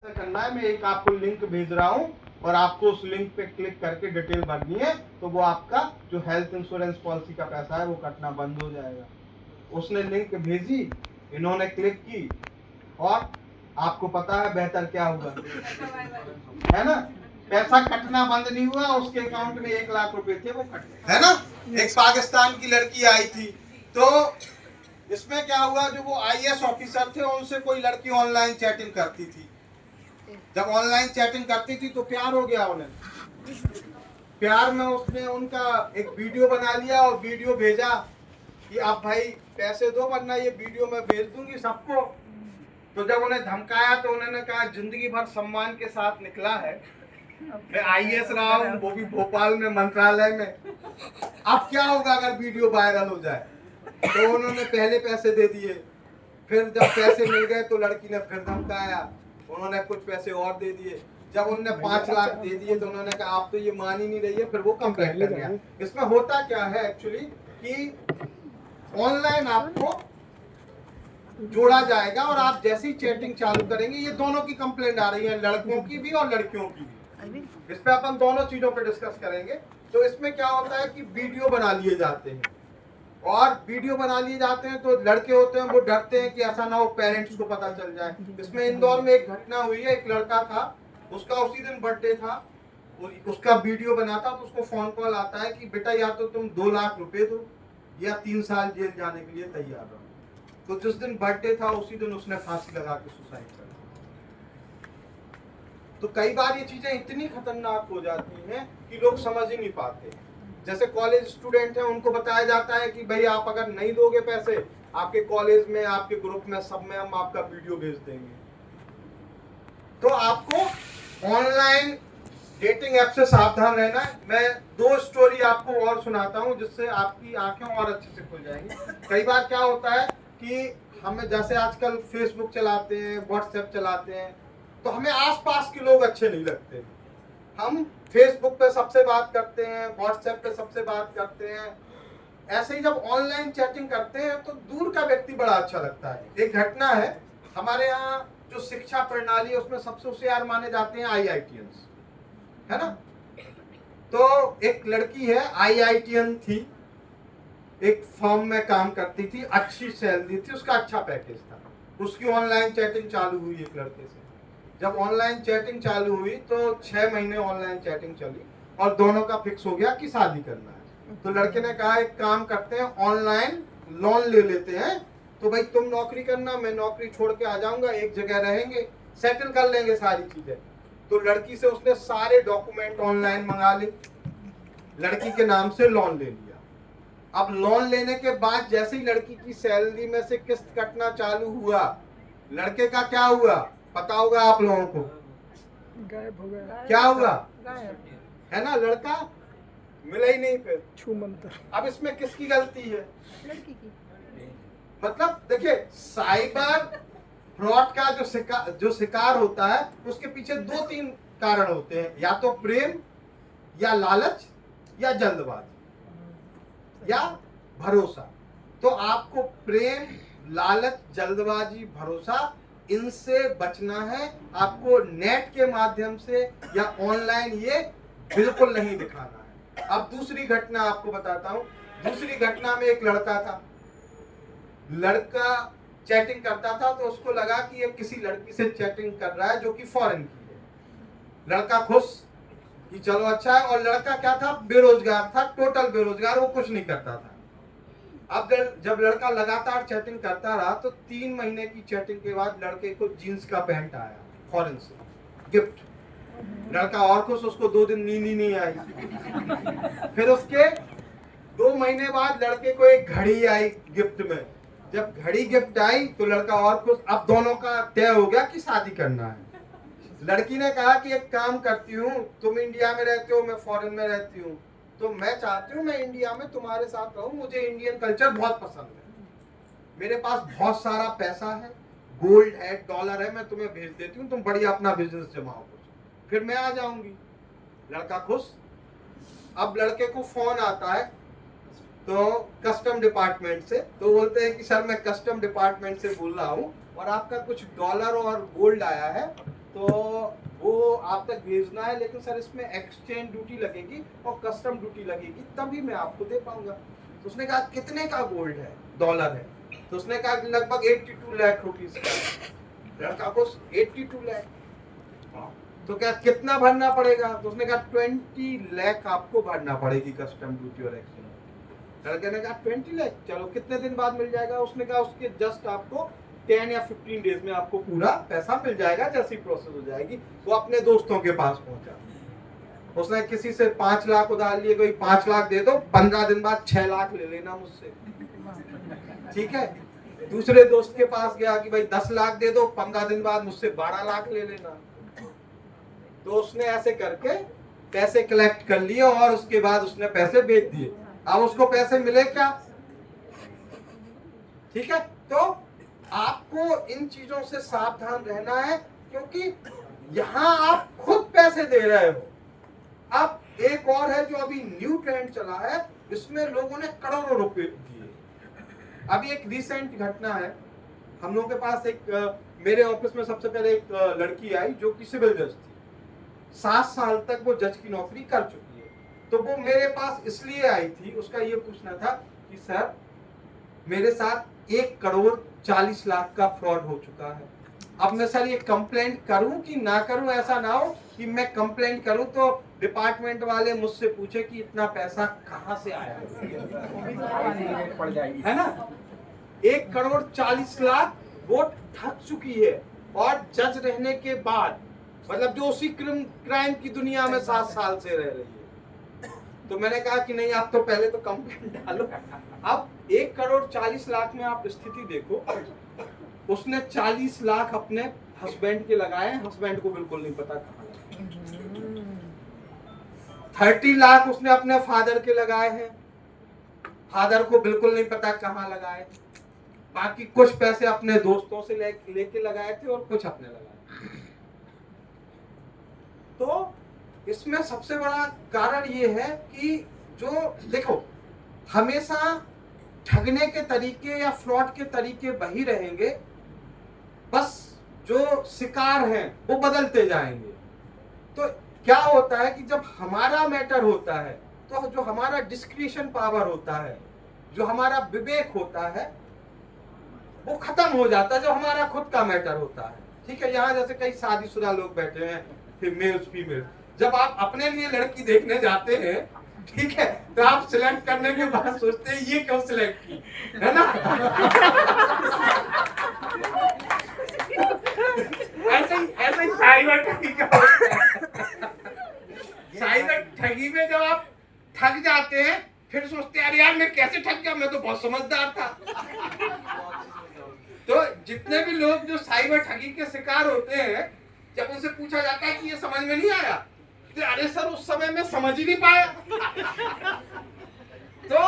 करना है, मैं एक आपको लिंक भेज रहा हूँ और आपको उस लिंक पे क्लिक करके डिटेल भरनी है, तो वो आपका जो हेल्थ इंश्योरेंस पॉलिसी का पैसा है वो कटना बंद हो जाएगा। उसने लिंक भेजी, इन्होंने क्लिक की और आपको पता है बेहतर क्या हुआ है ना, पैसा कटना बंद नहीं हुआ, उसके अकाउंट में 1 लाख रुपए थे वो कट गए, है ना। एक पाकिस्तान की लड़की आई थी, तो इसमें क्या हुआ, जो वो IAS ऑफिसर थे उनसे कोई लड़की ऑनलाइन चैटिंग करती थी। जब ऑनलाइन चैटिंग करती थी तो प्यार हो गया उन्हें। प्यार में उसने उनका एक वीडियो बना लिया और वीडियो भेजा कि आप भाई पैसे दो वरना ये वीडियो मैं भेज दूंगी सबको। तो जब उन्हें धमकाया तो उन्होंने कहा जिंदगी भर सम्मान के साथ निकला है, मैं IAS रहा हूँ, वो भी भोपाल में मंत्रालय में। अब क्या होगा अगर वीडियो वायरल हो जाए। तो उन्होंने पहले पैसे दे दिए, फिर जब पैसे मिल गए तो लड़की ने फिर धमकाया, उन्होंने कुछ पैसे और दे दिए। जब उन्होंने 5 लाख दे दिए तो उन्होंने कहा आप तो ये मान ही नहीं रही है, फिर वो कंप्लेंट कर गया। इसमें होता क्या है एक्चुअली कि ऑनलाइन आपको जोड़ा जाएगा और आप जैसे ही चैटिंग चालू करेंगे, ये दोनों की कंप्लेंट आ रही है, लड़कों की भी और लड़कियों की भी। इस पे अपन दोनों चीजों पे डिस्कस करेंगे। तो इसमें क्या होता है कि वीडियो बना लिए जाते हैं, और वीडियो बना लिए जाते हैं तो लड़के होते हैं वो डरते हैं कि ऐसा ना हो पेरेंट्स को पता चल जाए। इसमें इंदौर में एक घटना हुई है, एक लड़का था, उसका उसी दिन बर्थडे था, उसका वीडियो बनाता तो उसको फोन कॉल आता है कि बेटा या तो तुम 2 लाख रुपए दो या 3 साल जेल जाने के लिए तैयार रहो। तो जिस दिन बर्थडे था उसी दिन उसने फांसी लगा के सुसाइड कर लिया। तो कई बार ये चीजें इतनी खतरनाक हो जाती हैं कि लोग समझ ही नहीं पाते। जैसे कॉलेज स्टूडेंट हैं, उनको बताया जाता है कि भाई आप अगर नहीं दोगे पैसे, आपके कॉलेज में, आपके ग्रुप में, सब में हम आपका वीडियो भेज देंगे। तो आपको ऑनलाइन डेटिंग ऐप से सावधान रहना है। मैं 2 स्टोरी आपको और सुनाता हूं जिससे आपकी आंखें और अच्छे से खुल जाएंगी। कई बार क्या होता है कि हमें, जैसे आजकल फेसबुक चलाते हैं, व्हाट्सएप चलाते हैं, तो हमें आसपास के लोग अच्छे नहीं लगते। हम फेसबुक पे सबसे बात करते हैं, व्हाट्सएप पे सबसे बात करते हैं, ऐसे ही जब ऑनलाइन चैटिंग करते हैं तो दूर का व्यक्ति बड़ा अच्छा लगता है। एक घटना है, हमारे यहाँ जो शिक्षा प्रणाली है उसमें सबसे होशियार माने जाते हैं IITians, है ना। तो एक लड़की है, IITian थी, एक फर्म में काम करती थी, अच्छी सैलरी थी, उसका अच्छा पैकेज था। उसकी ऑनलाइन चैटिंग चालू हुई एक लड़के से। जब ऑनलाइन चैटिंग चालू हुई तो 6 महीने ऑनलाइन चैटिंग चली और दोनों का फिक्स हो गया कि शादी करना है। तो लड़के ने कहा एक काम करते हैं, ऑनलाइन लोन ले लेते हैं, तो भाई तुम नौकरी करना, मैं नौकरी छोड़ के आ जाऊंगा, एक जगह रहेंगे, सेटल कर लेंगे सारी चीजें। तो लड़की से उसने सारे डॉक्यूमेंट ऑनलाइन मंगा लिए, लड़की के नाम से लोन ले लिया। अब लोन लेने के बाद जैसे ही लड़की की सैलरी में से किस्त कटना चालू हुआ, लड़के का क्या हुआ पता होगा आप लोगों को, गायब हो गया। क्या हुआ है ना, लड़का मिला ही नहीं फिर। छूमंतर। अब इसमें किसकी गलती है? लड़की की। मतलब देखिए, साइबर फ्रॉड का जो शिकार होता है उसके पीछे 2-3 कारण होते हैं, या तो प्रेम, या लालच, या जल्दबाजी, या भरोसा। तो आपको प्रेम, लालच, जल्दबाजी, भरोसा, इनसे बचना है। आपको नेट के माध्यम से या ऑनलाइन ये बिल्कुल नहीं दिखाना है। अब दूसरी घटना आपको बताता हूं। दूसरी घटना में एक लड़का था, लड़का चैटिंग करता था तो उसको लगा कि ये किसी लड़की से चैटिंग कर रहा है जो कि फॉरेन की है। लड़का खुश कि चलो अच्छा है, और लड़का क्या था, बेरोजगार था, टोटल बेरोजगार, वो कुछ नहीं करता था। अब जब लड़का लगातार चैटिंग करता रहा तो 3 महीने की चैटिंग के बाद लड़के को जीन्स का पैंट आया फॉरेन से गिफ्ट। लड़का और खुश, उसको 2 दिन नींद ही नहीं आई। फिर उसके 2 महीने बाद लड़के को एक घड़ी आई गिफ्ट में। जब घड़ी गिफ्ट आई तो लड़का और खुश। अब दोनों का तय हो गया कि शादी करना है। लड़की ने कहा कि एक काम करती हूँ, तुम इंडिया में रहते हो, मैं फॉरेन में रहती हूँ, तो मैं चाहती हूँ मैं इंडिया में तुम्हारे साथ रहूं, मुझे इंडियन कल्चर बहुत पसंद है, मेरे पास बहुत सारा पैसा है, गोल्ड है, डॉलर है, मैं तुम्हें भेज देती हूँ, तुम बढ़िया अपना बिजनेस जमाओ, फिर मैं आ जाऊंगी। लड़का खुश। अब लड़के को फोन आता है तो कस्टम डिपार्टमेंट से, तो बोलते हैं कि सर मैं कस्टम डिपार्टमेंट से बोल रहा हूँ और आपका कुछ डॉलर और गोल्ड आया है, तो आप तक भेजना है, लेकिन सर इसमें एक्सचेंज ड्यूटी लगेगी और कस्टम ड्यूटी लगेगी, तभी मैं आपको दे पाऊंगा। तो उसने कहा कितने का गोल्ड है, डॉलर है? तो उसने कहा लगभग 82 लाख रुपीस का। लड़का को 82 लाख, तो क्या कितना भरना पड़ेगा? तो उसने कहा 20 लाख आपको भरना पड़ेगी कस्टम ड्यूटी और एक्सचेंज। लड़के ने कहा 20 लाख, चलो कितने दिन बाद मिल जाएगा? उसने कहा उसके जस्ट आपको 10 या 15 डेज में आपको पूरा पैसा मिल जाएगा, जैसी प्रोसेस हो जाएगी। वो अपने दोस्तों के पास पहुंचा, उसने किसी से 5 लाख उधार लिए, कोई 5 लाख दे दो, 15 दिन बाद 6 लाख ले लेना मुझसे, ठीक है। दूसरे दोस्त के पास गया कि भाई 10 लाख दे दो, 15 दिन बाद मुझसे 12 लाख ले लेना। तो उसने ऐसे करके पैसे कलेक्ट कर लिए और उसके बाद उसने पैसे भेज दिए। अब उसको पैसे मिले क्या? ठीक है, तो आपको इन चीजों से सावधान रहना है, क्योंकि यहां आप खुद पैसे दे रहे हो। अब एक और है जो अभी न्यू ट्रेंड चला है, इसमें लोगों ने करोड़ों रुपए दिए। अभी एक रिसेंट घटना है, हम लोगों के पास एक मेरे ऑफिस में सबसे पहले एक लड़की आई जो कि सिविल जज थी। 7 साल तक वो जज की नौकरी कर चुकी है। तो वो मेरे पास इसलिए आई थी, उसका ये पूछना था कि सर मेरे साथ 1 करोड़ 40 लाख का फ्रॉड हो चुका है। अब मैं सर ये कंप्लेंट करूं कि ना करूं? ऐसा ना हो कि मैं कंप्लेंट करूं तो डिपार्टमेंट वाले मुझसे पूछे कि इतना पैसा कहां से आया है ना। 1 करोड़ 40 लाख वो ठग चुकी है, और जज रहने के बाद, मतलब जो उसी क्राइम की दुनिया में 7 साल से रह रही है। तो मैंने कहा कि नहीं, आप तो पहले तो कंप्लेंट डालो। अब 1 करोड़ 40 लाख में आप स्थिति देखो, उसने 40 लाख अपने हस्बैंड के लगाए, हस्बैंड को बिल्कुल नहीं पता कहाँ। 30 लाख उसने अपने फादर के लगाए हैं, फादर को बिल्कुल नहीं पता कहाँ लगाए। बाकी कुछ पैसे अपने दोस्तों से लेके लगाए थे और कुछ अपने लगाए। तो इसमें सबसे बड़ा कारण ये है कि जो देखो, हमेशा ठगने के तरीके या फ्रॉड के तरीके वही रहेंगे, बस जो शिकार हैं वो बदलते जाएंगे। तो क्या होता है कि जब हमारा मैटर होता है, तो जो हमारा डिस्क्रिशन पावर होता है, जो हमारा विवेक होता है, वो खत्म हो जाता है। जो हमारा खुद का मैटर होता है, ठीक है। यहाँ जैसे कई शादीशुदा लोग बैठे हैं, फिर मेल्स फीमेल, जब आप अपने लिए लड़की देखने जाते हैं, ठीक है, तो आप सिलेक्ट करने के बाद सोचते हैं ये क्यों सिलेक्ट की, है ना। ऐसे ही साइबर ठगी का होता है। साइबर ठगी में जब आप ठग जाते हैं, फिर सोचते हैं अरे यार मैं कैसे ठग गया, मैं तो बहुत समझदार था। तो जितने भी लोग जो साइबर ठगी के शिकार होते हैं, जब उनसे पूछा जाता है कि ये समझ में नहीं आया, तो अरे सर उस समय में समझ ही नहीं पाया। तो